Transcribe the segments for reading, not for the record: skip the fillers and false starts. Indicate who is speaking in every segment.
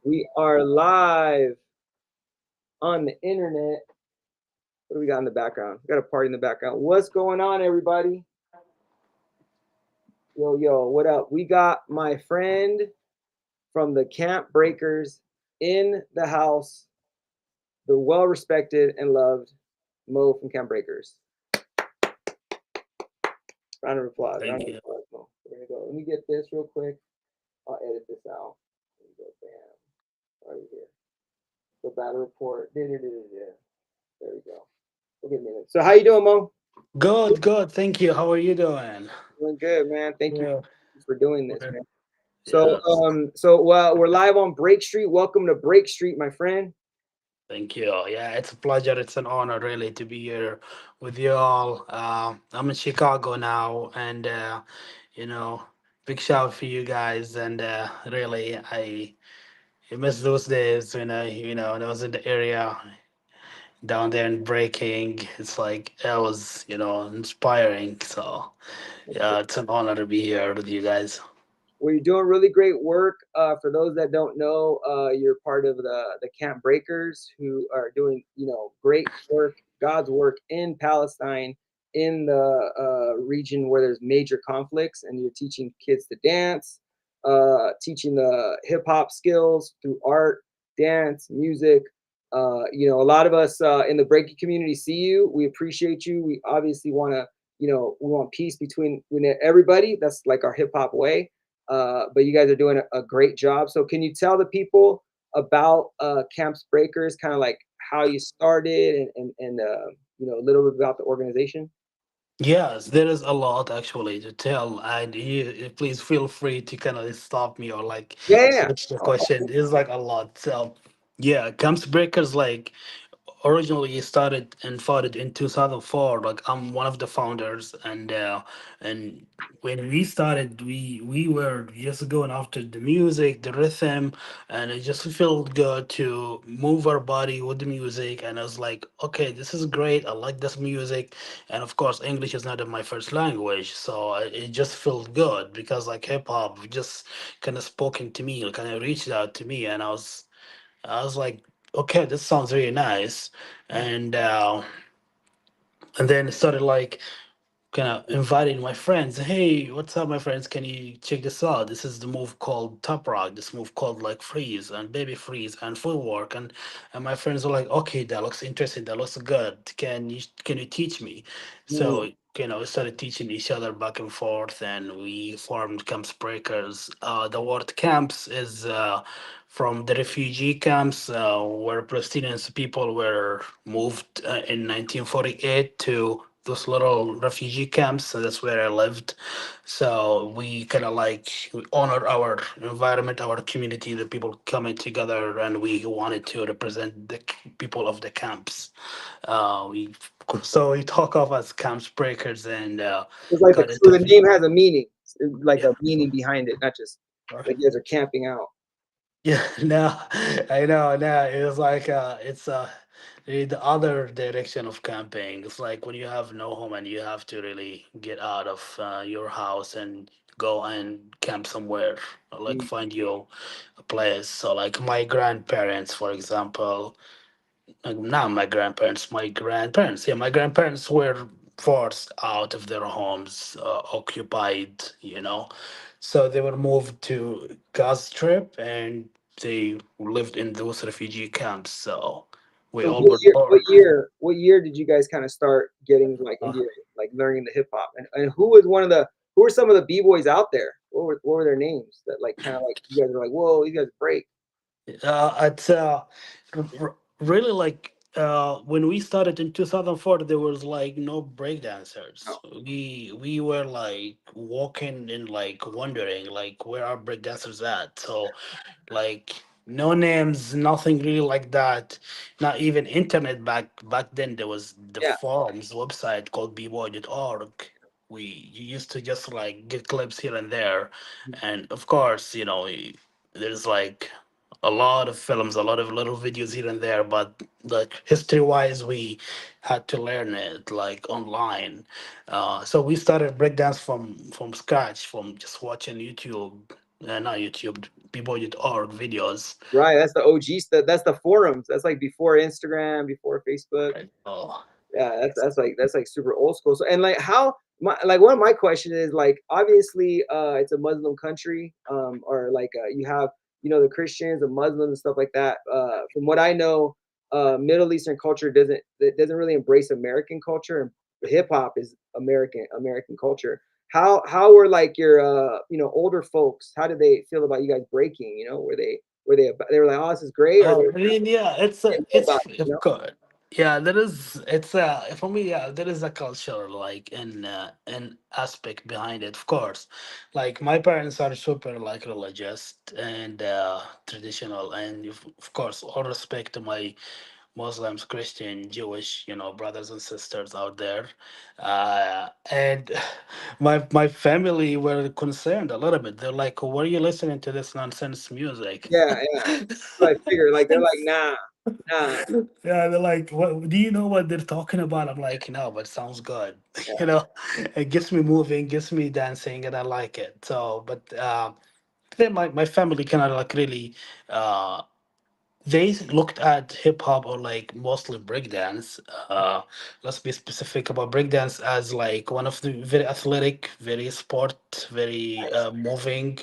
Speaker 1: We are live on the internet. What do we got in the background? We got a party in the background. What's going on, everybody? Yo, yo, what up? We got my friend from the Camp Breakerz in the house, the well respected and loved Mo from Camp Breakerz. Round of applause. Round
Speaker 2: Thank
Speaker 1: of
Speaker 2: you.
Speaker 1: applause, Mo. There we go. Let me get this real quick. I'll edit this out. There we go. Bam. Right here. The battle report. There we go. We'll get a minute. So how you doing, Mo?
Speaker 2: Good, good. Thank you. How are you doing?
Speaker 1: Doing good, man. Thank you
Speaker 2: Yeah.
Speaker 1: for doing this,
Speaker 2: Okay.
Speaker 1: man. So,
Speaker 2: Yes.
Speaker 1: we're live on Break Street. Welcome to Break Street, my friend.
Speaker 2: Thank you. Yeah, it's a pleasure. It's an honor, really, to be here with you all. I'm in Chicago now, and you know, big shout for you guys. And really, I miss those days when I was in the area down there in breaking. It's like it was, inspiring. So yeah, it's an honor to be here with you guys.
Speaker 1: Well, you're doing really great work. For those that don't know, you're part of the Camp Breakers, who are doing great work, God's work in Palestine, in the region where there's major conflicts, and you're teaching kids to dance, teaching the hip hop skills through art, dance, music. A lot of us in the breaking community see you. We appreciate you. We obviously want to, we want peace between everybody. That's like our hip hop way, but you guys are doing a great job. So can you tell the people about Camps Breakers, kind of like how you started and a little bit about the organization?
Speaker 2: Yes, there is a lot actually to tell, and please feel free to kind of stop me or like
Speaker 1: Yeah, yeah, yeah.
Speaker 2: switch the question. It's like a lot. So, yeah, Camps Breakers like originally started and founded in 2004. Like I'm one of the founders, and when we started, we were just going after the music, the rhythm, and it just felt good to move our body with the music. And I was like, okay, this is great. I like this music, and of course, English is not my first language, so it just felt good because like hip hop just kind of spoken to me, kind of reached out to me, and I was like, okay, this sounds really nice, and then it started like kind of inviting my friends. Hey, what's up, my friends? Can you check this out? This is the move called Top Rock. This move called like Freeze and Baby Freeze and Footwork. And my friends were like, okay, that looks interesting. That looks good. Can you teach me?
Speaker 1: Mm.
Speaker 2: So we started teaching each other back and forth, and we formed Camps Breakers. The word camps is from the refugee camps where Palestinian people were moved in 1948 to those little refugee camps. So that's where I lived. So we kind of like we honor our environment, our community, the people coming together, and we wanted to represent the people of the camps. We so we talk of as camps breakers and
Speaker 1: It's like
Speaker 2: got
Speaker 1: so
Speaker 2: into
Speaker 1: the name has a meaning, like
Speaker 2: yeah.
Speaker 1: a meaning behind it, not just like you guys are camping out.
Speaker 2: Yeah, no, I know. No, it was like it's the other direction of camping. It's like when you have no home and you have to really get out of your house and go and camp somewhere, or like
Speaker 1: Mm.
Speaker 2: find you a place. So, like my grandparents, for example, not my grandparents, my grandparents. Yeah, my grandparents were forced out of their homes, occupied, So they were moved to Gaza Strip and they lived in those refugee camps. So we
Speaker 1: So
Speaker 2: all were born.
Speaker 1: what year did you guys kind of start getting like
Speaker 2: Uh,
Speaker 1: into like learning the hip hop? And who was who were some of the B-boys out there? What were their names that like kind of like you guys were like, whoa, you guys break.
Speaker 2: it's really like when we started in 2004, there was like no breakdancers.
Speaker 1: Oh,
Speaker 2: We were like walking and like wondering like where are breakdancers at. So like no names, nothing really like that. Not even internet back then. There was the
Speaker 1: yeah.
Speaker 2: forums website called bboy.org. We you used to just like get clips here and there, and of course there's like a lot of films, a lot of little videos here and there, but like history wise, we had to learn it like online. So we started breakdance from scratch, from just watching YouTube. not YouTube, BBoy.org videos.
Speaker 1: Right, that's the OG stuff. That's the forums. That's like before Instagram, before Facebook.
Speaker 2: Right. Oh,
Speaker 1: Yeah, that's like super old school. So and like how my like one of my question is like obviously it's a Muslim country or like you have the Christians and Muslims and stuff like that. From what I know, Middle Eastern culture doesn't really embrace American culture, and hip hop is American culture. How were like your older folks? How did they feel about you guys breaking? Were they were like, oh, this is great, or they
Speaker 2: I mean, yeah,
Speaker 1: were about it,
Speaker 2: of course. Yeah, there is. It's for me. Yeah, there is a culture like in aspect behind it. Of course, like my parents are super like religious and traditional, and of course, all respect to my Muslims, Christian, Jewish, brothers and sisters out there. And my family were concerned a little bit. They're like, "Why are you listening to this nonsense music?"
Speaker 1: Yeah, yeah. So I figured like they're like, nah, nah.
Speaker 2: Yeah, they're like, "What? Do you know what they're talking about?" I'm like, "No, but it sounds good."
Speaker 1: Yeah.
Speaker 2: you know, it gets me moving, gets me dancing, and I like it. So, but then my family kind of like really. They looked at hip hop or like mostly breakdance. Let's be specific about breakdance as like one of the very athletic, very sport, very
Speaker 1: Nice.
Speaker 2: moving.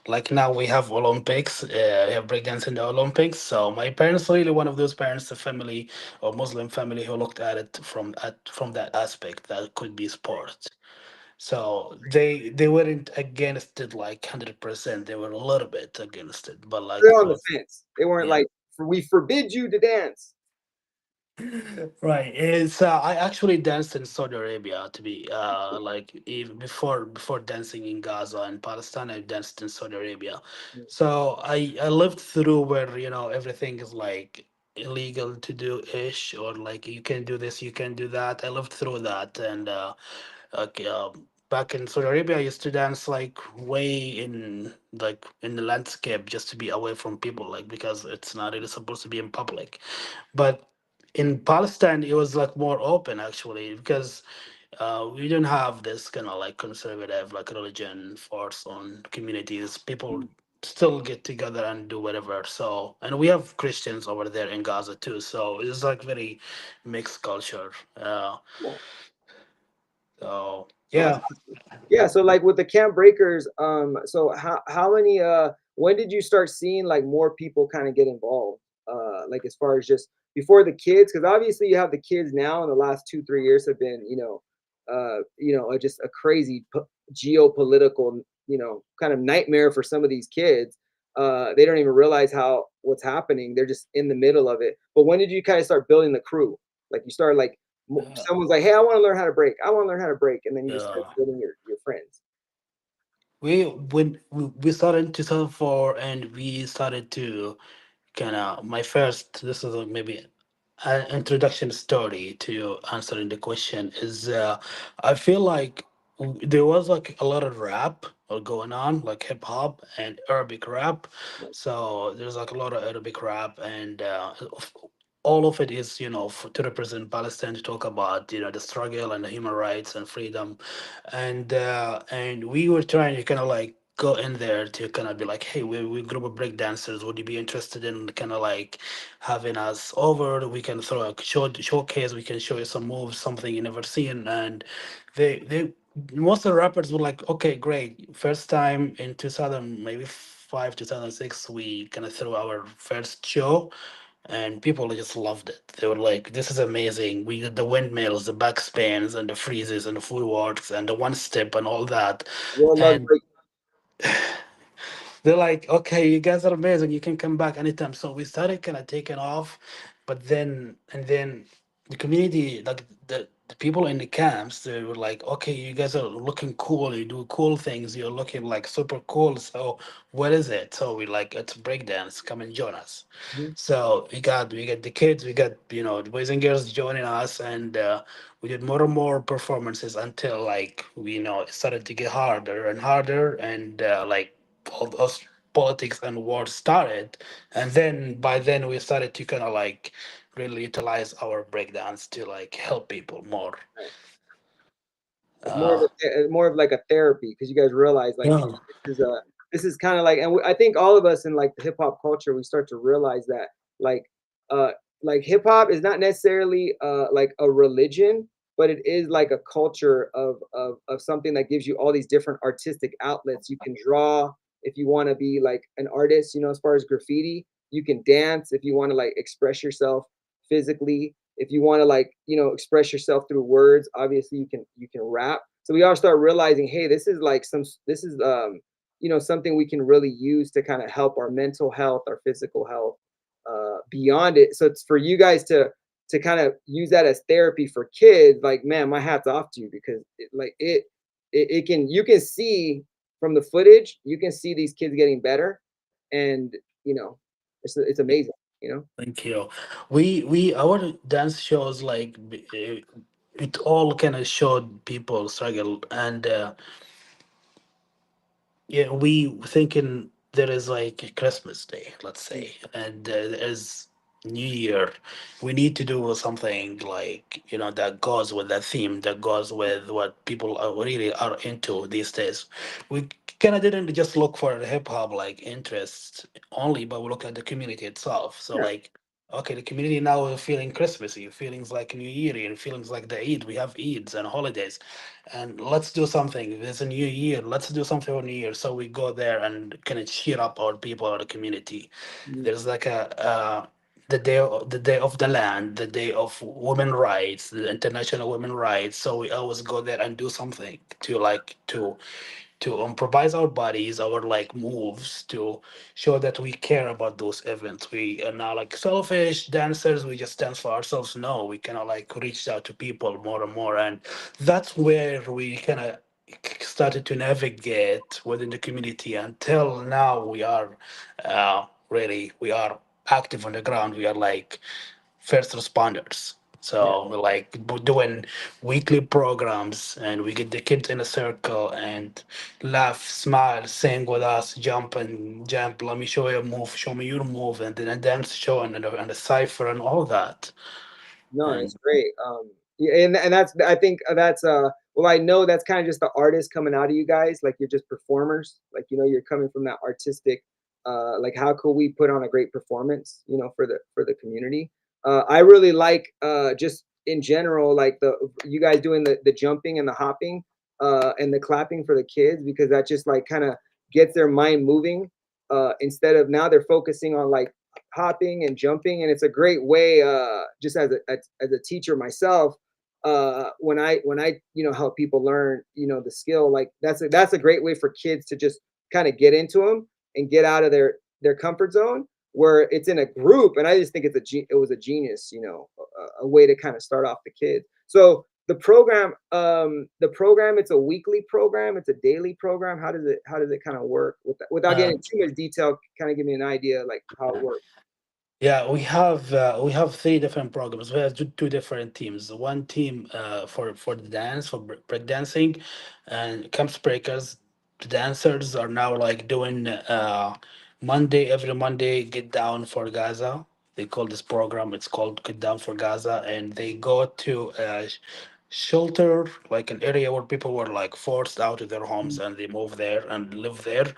Speaker 2: Like now we have Olympics, we have breakdance in the Olympics. So my parents really one of those parents, a family or Muslim family who looked at it from that aspect that could be sport. So they weren't against it like 100%. They were a little bit against it, but like
Speaker 1: They're on the
Speaker 2: for
Speaker 1: fence. They weren't
Speaker 2: yeah.
Speaker 1: like, we forbid you to dance.
Speaker 2: Right. It's I actually danced in Saudi Arabia to be like even before dancing in Gaza and Palestine. I danced in Saudi Arabia. So I lived through where everything is like illegal to do ish, or like you can do this, you can do that. I lived through that. And okay, back in Saudi Arabia I used to dance like way in like in the landscape just to be away from people, like because it's not really supposed to be in public. But in Palestine, it was like more open actually, because we don't have this kind of like conservative like religion force on communities. People still get together and do whatever. So, and we have Christians over there in Gaza too. So it's like very mixed culture.
Speaker 1: Cool.
Speaker 2: So
Speaker 1: Oh, that's
Speaker 2: yeah.
Speaker 1: awesome. Yeah, so like with the Camp Breakers, so how many when did you start seeing like more people kind of get involved? Like as far as just before the kids, because obviously you have the kids now, and the last 2 3 years have been just a crazy geopolitical kind of nightmare for some of these kids. They don't even realize how what's happening. They're just in the middle of it. But when did you kind of start building the crew? Like you started like
Speaker 2: Uh,
Speaker 1: someone's like, "Hey, I want to learn how to break. I want to learn how to break," and then you just start
Speaker 2: uh,
Speaker 1: building your friends.
Speaker 2: we started in 2004, and we started to kind of my first, this is maybe an introduction story to answering the question is I feel like there was like a lot of rap going on, like hip hop and Arabic rap.
Speaker 1: Like,
Speaker 2: So there's like a lot of Arabic rap, and all of it is to represent Palestine, to talk about the struggle and the human rights and freedom. And we were trying to kind of like go in there to kind of be like, hey, we're a group of break dancers, would you be interested in kind of like having us over? We can throw a showcase, we can show you some moves, something you never seen. And they most of the rappers were like, okay, great. First time in 2000, maybe 2006, we kind of threw our first show, and people just loved it. They were like, "This is amazing! We did the windmills, the backspins, and the freezes, and the footworks, and the one step, and all that."
Speaker 1: World Love
Speaker 2: And
Speaker 1: Break.
Speaker 2: they're like, "Okay, you guys are amazing. You can come back anytime." So we started kind of taking off, but then the community, like the people in the camps, they were like, "Okay, you guys are looking cool. You do cool things. You're looking like super cool. So what is it?" So we like, "It's breakdance. Come and join us."
Speaker 1: Mhm.
Speaker 2: So we got the kids, we got the boys and girls joining us, and we did more and more performances until like it started to get harder and harder, and like all those politics and wars started, and then by then we started to kind of like really utilize our breakdance to like help people more.
Speaker 1: Right. It's
Speaker 2: Uh,
Speaker 1: more of like a therapy because you guys realize like
Speaker 2: yeah.
Speaker 1: this is a this is kind of like, and I think all of us in like the hip hop culture, we start to realize that like, uh, like hip hop is not necessarily like a religion, but it is like a culture of something that gives you all these different artistic outlets. You can draw if you want to be like an artist, you know, as far as graffiti. You can dance if you want to like express yourself physically. If you want to like, you know, express yourself through words, obviously you can rap. So we all start realizing, hey, this is like this is you know, something we can really use to kind of help our mental health, our physical health, beyond it. So it's for you guys to kind of use that as therapy for kids. Like, man, my hat's off to you because it can, you can see from the footage, you can see these kids getting better, and you know, it's amazing. You know.
Speaker 2: Thank you. We our dance shows like it all kind of showed people struggle, and yeah, we thinking there is like a Christmas Day, let's say, and there is New Year. We need to do something like, you know, that goes with that theme, that goes with what people are really are into these days. We kind of didn't just look for hip hop like interests only, but we look at the community itself. So
Speaker 1: Yeah.
Speaker 2: like, okay, the community now is feeling Christmassy, feelings like New Year, and feelings like the Eid. We have Eids and holidays, and let's do something. There's a new year. Let's do something for New Year. So we go there and kind of cheer up our people, our community.
Speaker 1: Mhm.
Speaker 2: There's like a the day of the land, the day of women rights, the international women rights. So we always go there and do something to like to improvise our bodies, our like moves to show that we care about those events. We are not like selfish dancers. We just dance for ourselves. No, we kind of like reach out to people more and more, and that's where we kind of started to navigate within the community until now. We are really we are active on the ground. We are like first responders.
Speaker 1: Yeah.
Speaker 2: So we're like doing weekly programs, and we get the kids in a circle and laugh, smile, sing with us, jump and jump. Let me show you a move, show me your move, and then a dance show and a cipher and all that.
Speaker 1: No, it's
Speaker 2: And
Speaker 1: great. Yeah, and that's, I think that's well, I know that's kind of just the artist coming out of you guys. Like you're just performers. Like, you know, you're coming from that artistic. Like, how could we put on a great performance? You know, for the community. I really like just in general, like the you guys doing the jumping and the hopping, and the clapping for the kids, because that just like kind of gets their mind moving. Instead of now they're focusing on like hopping and jumping, and it's a great way, just as a teacher myself, when I you know, help people learn, you know, the skill, like that's a great way for kids to just kind of get into them and get out of their comfort zone, where it's in a group. And I just think it was a genius, you know, a way to kind of start off the kids. So the program, it's a weekly program, it's a daily program. How does it kind of work without
Speaker 2: uh,
Speaker 1: getting too much detail? Kind of give me an idea like how it works.
Speaker 2: yeah, we have three different programs. We have two different teams. One team for the dance for break dancing, and Camps Breakers. The dancers are now like doing Monday every Monday. Get down for Gaza. They call this program. It's called Get Down for Gaza, and they go to a shelter, like an area where people were like forced out of their homes, and they move there and live there.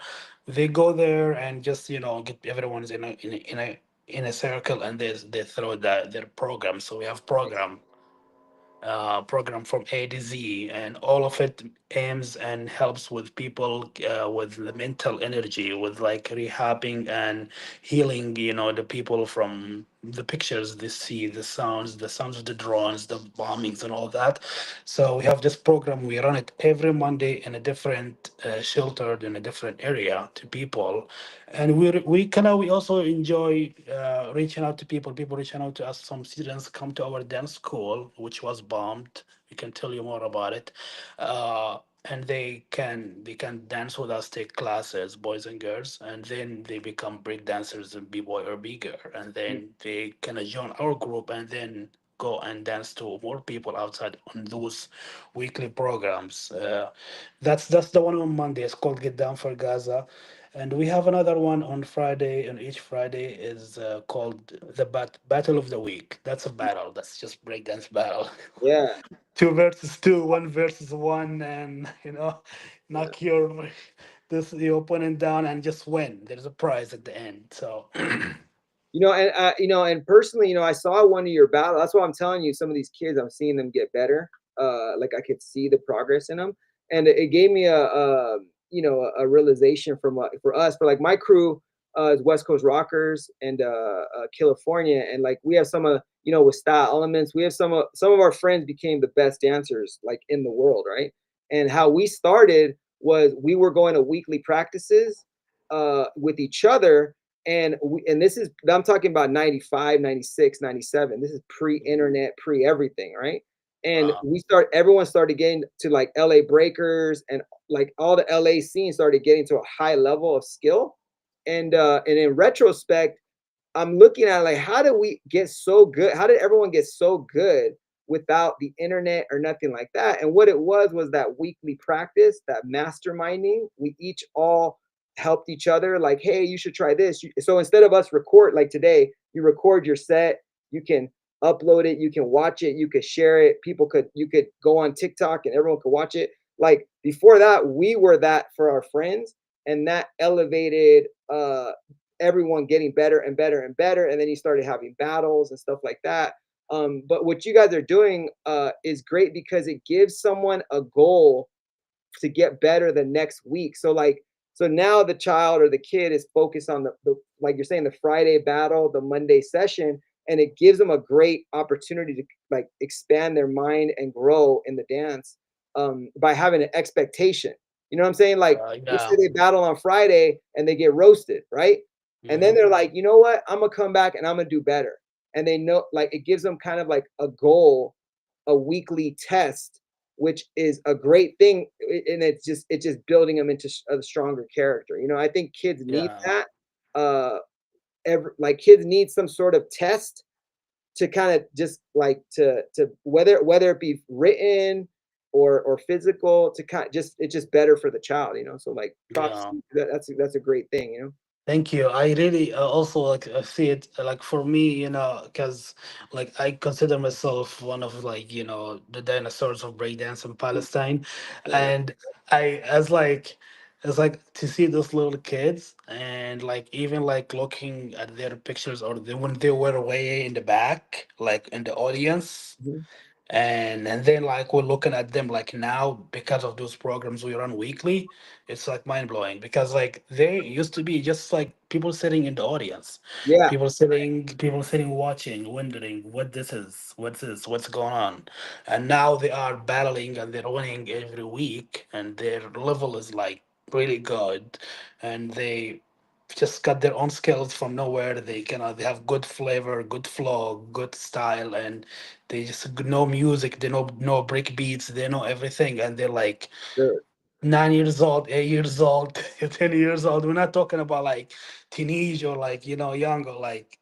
Speaker 2: They go there and just, you know, get everyone's in a circle, and they throw their program. So we have program from A to Z, and all of it aims and helps with people with the mental energy, with like rehabbing and healing. You know, the people from the pictures they see, the sounds of the drones, the bombings, and all that. So we have this program. We run it every Monday in a different shelter in a different area to people, and we also enjoy reaching out to people. People reaching out to us. Some students come to our dance school, which was bombed. We can tell you more about it. And they can dance with us, take classes, boys and girls, and then they become break dancers in B-boy or bigger, and then they kind of join our group, and then go and dance to more people outside on those weekly programs. That's the one on Monday. It's called Get Down for Gaza, and we have another one on Friday. And each Friday is called the Battle of the Week. That's a battle. That's just breakdance battle.
Speaker 1: Yeah,
Speaker 2: Two versus two, one versus one, and you know,
Speaker 1: yeah,
Speaker 2: knock your this you open it down and just win. There's a prize at the end. So
Speaker 1: And personally, I saw one of your battles. That's why I'm telling you, some of these kids, I'm seeing them get better. Like I could see the progress in them, and it gave me a realization for us, for like my crew is West Coast Rockers and California, and like we have some of with style elements. We have some of our friends became the best dancers like in the world, right? And how we started was we were going to weekly practices with each other, and this is, I'm talking about 95, 96, 97. This is pre-internet, pre-everything, right? And
Speaker 2: wow,
Speaker 1: everyone started getting to like LA Breakerz, and like all the LA scene started getting to a high level of skill. And in retrospect, I'm looking at like, how did we get so good? How did everyone get so good without the internet or nothing like that? And what it was that weekly practice, that masterminding. We each all helped each other. Like, hey, you should try this. So instead of us record like today, you record your set. You can upload it. You can watch it. You could share it. You could go on TikTok and everyone could watch it. Like before that, we were that for our friends, and that elevated everyone getting better and better and better. And then you started having battles and stuff like that. But what you guys are doing is great because it gives someone a goal to get better the next week. So now the child or the kid is focused on the like you're saying, the Friday battle, the Monday session, and it gives them a great opportunity to like expand their mind and grow in the dance by having an expectation. You know what I'm saying? Like, let's say
Speaker 2: yeah,
Speaker 1: they battle on Friday and they get roasted, right? And then
Speaker 2: hmm,
Speaker 1: they're like, you know what? I'm gonna come back and I'm gonna do better. And they know, like, it gives them kind of like a goal, a weekly test, which is a great thing. And it's just building them into a stronger character. I think kids need
Speaker 2: yeah,
Speaker 1: that. Like kids need some sort of test to kind of just like to whether it be written or physical, to kind of just, it's just better for the child. So like props,
Speaker 2: yeah.
Speaker 1: that's a great thing.
Speaker 2: Thank you. I really also like see it like for me, because like I consider myself one of like the dinosaurs of breakdance in Palestine,
Speaker 1: Yeah,
Speaker 2: and I as like it's like to see those little kids and like even like looking at their pictures or when they were way in the back, like in the audience,
Speaker 1: mhm.
Speaker 2: and then like we're looking at them like now because of those programs we run weekly. It's like mind-blowing because like they used to be just like people sitting in the audience,
Speaker 1: Yeah,
Speaker 2: people sitting watching, wondering what this is, what's this, what's going on. And now they are battling and they're winning every week and their level is like really good, and they just got their own skills from nowhere. They have good flavor, good flow, good style, and they just know music. They know break beats. They know everything, and they're like
Speaker 1: sure.
Speaker 2: 9 years old, 8 years old, 10 years old. We're not talking about like teenage or like young or like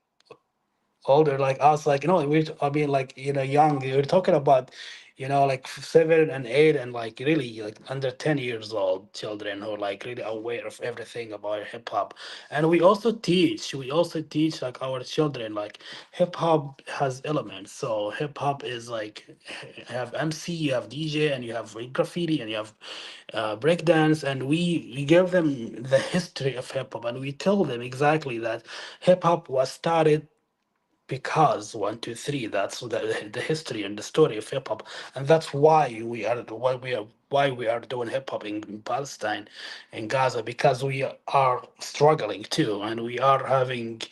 Speaker 2: older like us, like I mean like young. You're talking about like 7 and 8 and like really like under 10 years old children who are like really aware of everything about hip hop. And we also teach like our children like hip hop has elements. So hip hop is like you have MC, you have DJ, and you have graffiti, and you have breakdance, and we give them the history of hip hop, and we tell them exactly that hip hop was started because 1 2 3, that's the history and the story of hip hop. And that's why we are doing hip hop in Palestine, in Gaza, because we are struggling too, and we are having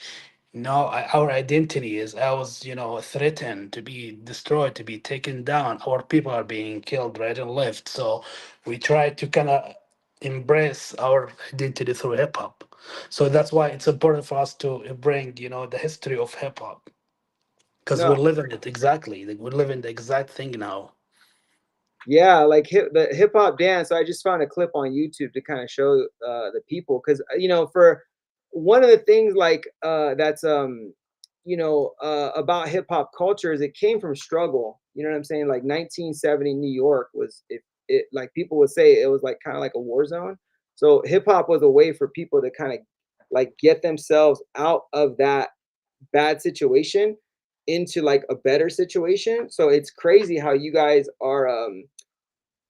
Speaker 2: our identity is, I was threatened to be destroyed, to be taken down. Our people are being killed right and left. So we try to kind of embrace our identity through hip hop. So that's why it's important for us to bring the history of hip hop, because
Speaker 1: No,
Speaker 2: we're living it exactly. Like, we're living the exact thing now.
Speaker 1: yeah, like the hip hop dance. I just found a clip on YouTube to kind of show the people, because for one of the things like that's about hip hop culture is it came from struggle. You know what I'm saying? Like 1970 New York was, it like people would say it was like kind of like a war zone. So hip hop was a way for people to kind of like get themselves out of that bad situation into like a better situation. So it's crazy how you guys are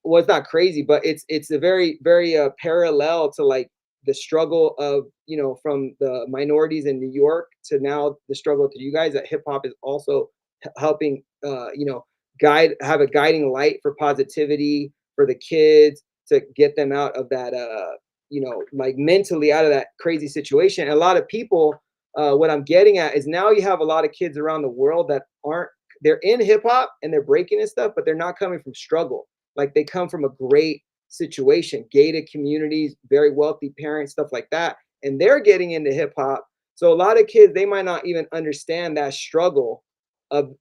Speaker 1: well, it's not crazy, but it's a very very parallel to like the struggle of from the minorities in New York to now the struggle to you guys that hip hop is also helping guide have a guiding light for positivity for the kids to get them out of that like mentally out of that crazy situation. And a lot of people, what I'm getting at is now you have a lot of kids around the world that aren't they're in hip hop and they're breaking and stuff, but they're not coming from struggle. Like they come from a great situation, gated communities, very wealthy parents, stuff like that, and they're getting into hip hop. So a lot of kids they might not even understand that struggle of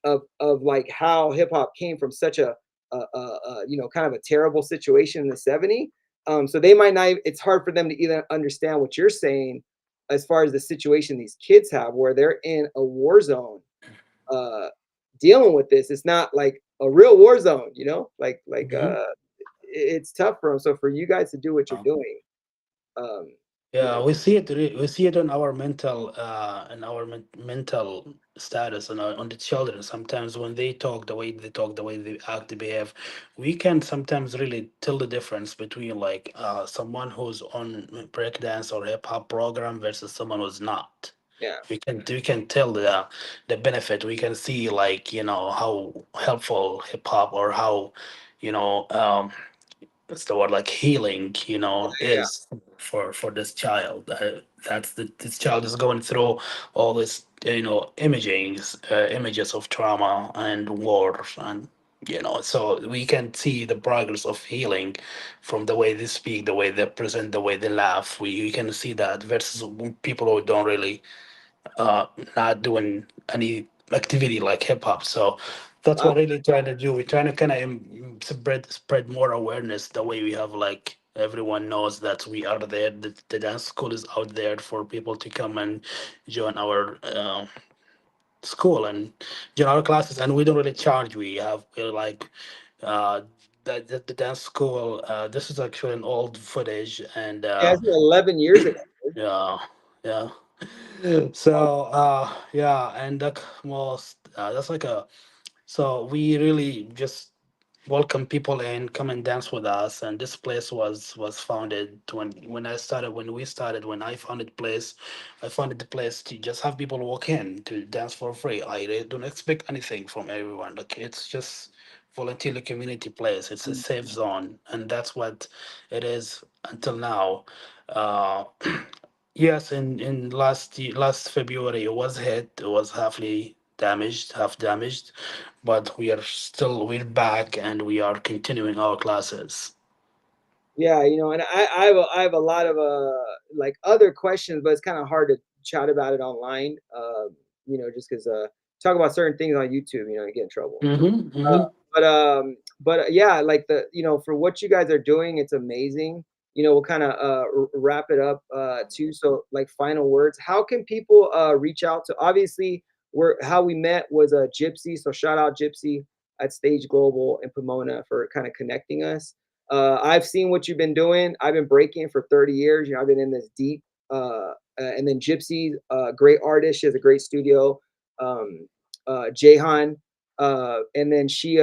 Speaker 1: like how hip hop came from such a kind of a terrible situation in the '70s. So they might not. It's hard for them to even understand what you're saying as far as the situation these kids have, where they're in a war zone, uh, dealing with this. It's not like a real war zone,
Speaker 2: Mhm.
Speaker 1: it's tough for them. So for you guys to do what you're doing, um, you
Speaker 2: Yeah,
Speaker 1: know,
Speaker 2: we see it on our mental mental status and on the children. Sometimes when they talk, the way they talk, the way they act, they behave, we can sometimes really tell the difference between like someone who's on breakdance or hip hop program versus someone who's not.
Speaker 1: yeah,
Speaker 2: We can tell the benefit. We can see like how helpful hip hop or how you know um, what's the word, like healing
Speaker 1: yeah,
Speaker 2: is for this child. This child is going through all this images of trauma and war, and so we can see the progress of healing from the way they speak, the way they present, the way they laugh. We can see that versus people who don't really not doing any activity like hip hop. So that's
Speaker 1: wow,
Speaker 2: what really trying to do. We're trying to kind of spread more awareness. The way we have like everyone knows that we are there. The dance school is out there for people to come and join our school and join our classes. And we don't really charge. We're like uh, the dance school. This is actually an old footage, and
Speaker 1: yeah. It's been 11 years ago.
Speaker 2: yeah, yeah. So yeah, and that was that's like a so we really just welcome people in, come and dance with us. And this place was founded when we started, when I founded place. I founded the place to just have people walk in to dance for free. I really don't expect anything from everyone. Like it's just volunteer community place. It's a safe zone, and that's what it is until now. Uh, yes, in last February it was hit. It was half damaged, but we're back and we are continuing our classes.
Speaker 1: Yeah, and I have a lot of like other questions, but it's kind of hard to chat about it online. Just because talk about certain things on YouTube, you get in trouble.
Speaker 2: Mm-hmm,
Speaker 1: Uh,
Speaker 2: mm-hmm.
Speaker 1: but yeah, like for what you guys are doing, it's amazing. We'll kind of wrap it up too. So like final words, how can people reach out to? Obviously, how we met was a Gypsy. So shout out Gypsy at Stage Global in Pomona for kind of connecting us. I've seen what you've been doing. I've been breaking for 30 years. I've been in this deep. And then Gypsy, great artist. She has a great studio. Jahan, and then she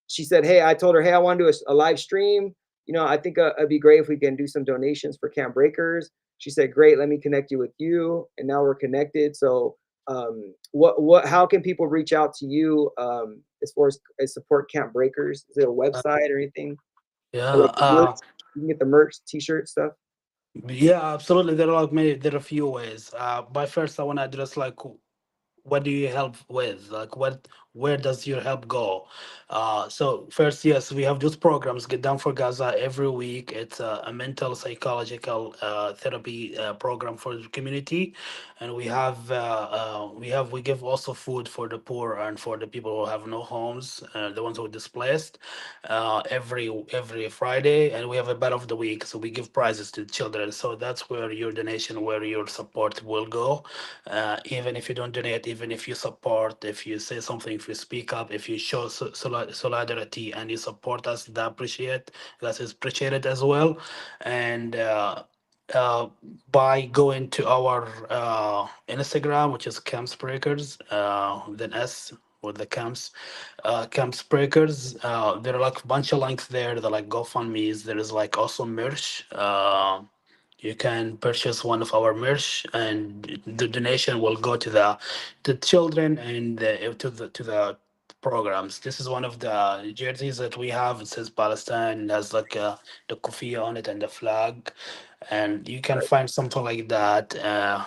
Speaker 1: said, "Hey," I told her, "Hey, I want to do a live stream. I think it'd be great if we can do some donations for Camp Breakerz." She said, "Great, let me connect you with you." And now we're connected. So, how can people reach out to you as far as support Camp Breakerz? Is there a
Speaker 2: Uh,
Speaker 1: website or anything? Or
Speaker 2: yeah,
Speaker 1: like the merch, you can get the merch, t-shirt stuff.
Speaker 2: yeah, absolutely. There are a few ways. But first, I want to address like what do you help with, like where does your help go? So first, yes, we have those programs, Get Down for Gaza, every week. It's a mental psychological therapy program for the community. And we give also food for the poor and for the people who have no homes, the ones who are displaced, every Friday. And we have a bet of the week, so we give prizes to children. So that's where your donation, where your support will go. Even if you don't donate, even if you support, if you say something, if you speak up, if you show solidarity and you support us, that is appreciated as well. And uh, by going to our Instagram, which is Camps Breakers, then S with the camps breakers. There are like a bunch of links there. They're like GoFundMe's. There is like also merch. You can purchase one of our merch, and the donation will go to the children and to the programs. This is one of the jerseys that we have. It says Palestine and has like the kufiya on it and the flag, and you can
Speaker 1: Right.
Speaker 2: find something like that.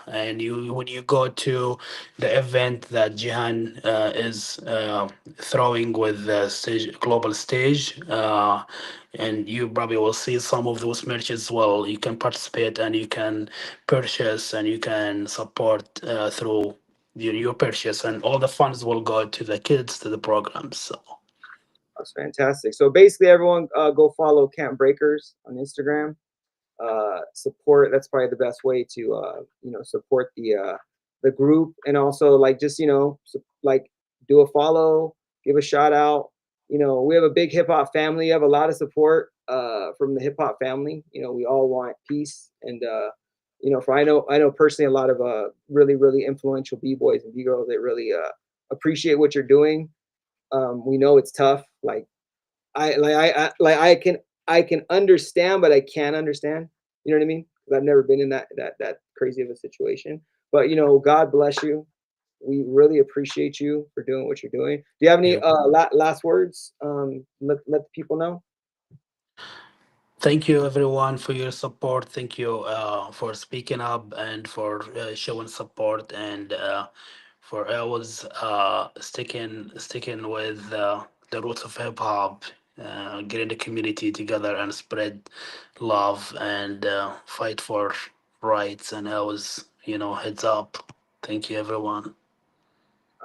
Speaker 2: And you when you go to the event that Jihan is throwing with the stage global stage. And you probably will see some of those merch as well. You can participate and you can purchase and you can support through your purchase, and all the funds will go to the kids to the programs. So
Speaker 1: That's fantastic. So basically, everyone go follow Camp Breakers on Instagram. Support. That's probably the best way to support the group, and also like just like do a follow, give a shout out. We have a big hip hop family. We have a lot of support from the hip hop family. We all want peace, and for I know personally a lot of really really influential b-boys and b-girls that really appreciate what you're doing. We know it's tough. I can understand, but I can't understand. You know what I mean? Because I've never been in that crazy of a situation. But God bless you. We really appreciate you for doing what you're doing. Do you have any
Speaker 2: yeah.
Speaker 1: last words? Let the people know.
Speaker 2: Thank you, everyone, for your support. Thank you for speaking up and for showing support, and for always sticking with the roots of hip hop, getting the community together and spread love and fight for rights, and always heads up. Thank you, everyone.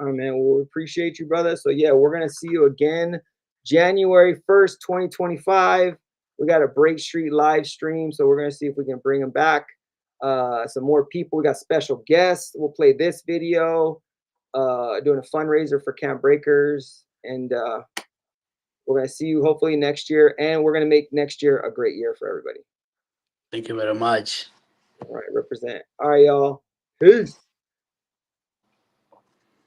Speaker 1: Oh man, well, we appreciate you, brother. So yeah, we're gonna see you again January 1st, 2025. We got a Break Street live stream, so we're gonna see if we can bring them back. Some more people. We got special guests. We'll play this video. Doing a fundraiser for Camp Breakers, and we're gonna see you hopefully next year, and we're gonna make next year a great year for everybody.
Speaker 2: Thank you very much.
Speaker 1: All right, represent. All right, y'all. Peace.